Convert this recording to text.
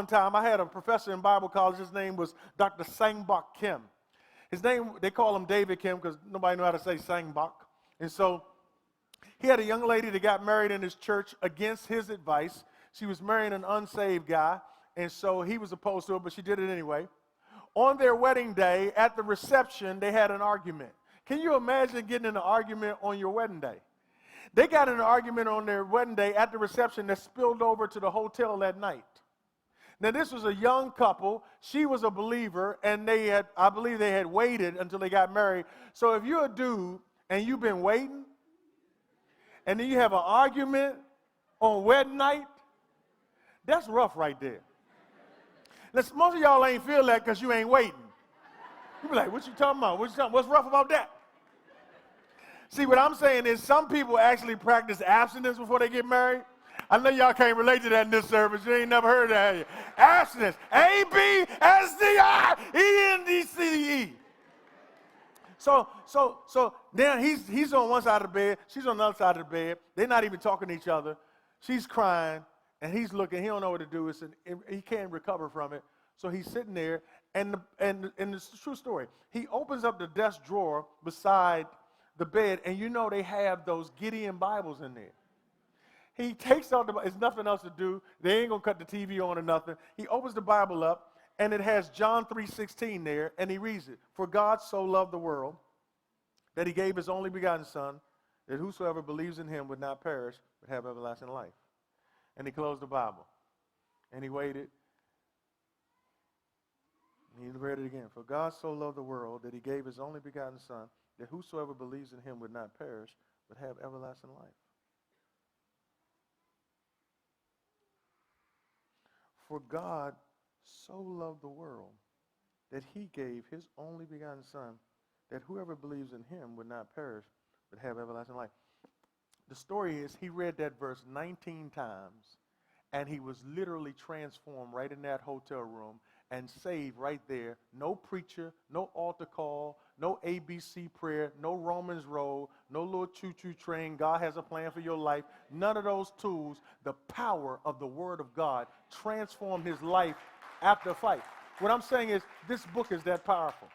time. I had a professor in Bible college. His name was Dr. Sangbok Kim. His name, they call him David Kim because nobody knew how to say Sangbok. And so he had a young lady that got married in his church against his advice. She was marrying an unsaved guy, and so he was opposed to it, but she did it anyway. On their wedding day, at the reception, they had an argument. Can you imagine getting in an argument on your wedding day? They got in an argument on their wedding day at the reception that spilled over to the hotel that night. Now, this was a young couple. She was a believer, and I believe they had waited until they got married. So if you're a dude and you've been waiting, and then you have an argument on wedding night, that's rough right there. Listen, most of y'all ain't feel that because you ain't waiting. You be like, what you talking about? What's rough about that? See, what I'm saying is some people actually practice abstinence before they get married. I know y'all can't relate to that in this service. You ain't never heard that, have you? Abstinence. A-B-S-D-I-E-N-D-C-E. So now he's on one side of the bed. She's on the other side of the bed. They're not even talking to each other. She's crying, and he's looking. He don't know what to do. He can't recover from it. So he's sitting there, and it's a true story. He opens up the desk drawer beside the bed, and you know they have those Gideon Bibles in there. He takes out there's nothing else to do. They ain't going to cut the TV on or nothing. He opens the Bible up, and it has John 3:16 there, and he reads it. For God so loved the world that he gave his only begotten Son, that whosoever believes in him would not perish, but have everlasting life. And he closed the Bible, and he waited. And he read it again. For God so loved the world that he gave his only begotten Son, that whosoever believes in him would not perish, but have everlasting life. For God so loved the world that he gave his only begotten Son, that whoever believes in him would not perish, but have everlasting life. The story is he read that verse 19 times, and he was literally transformed right in that hotel room and saved right there. No preacher, no altar call, no ABC prayer, no Romans road, no little choo-choo train. God has a plan for your life. None of those tools. The power of the Word of God transformed his life after a fight. What I'm saying is this book is that powerful.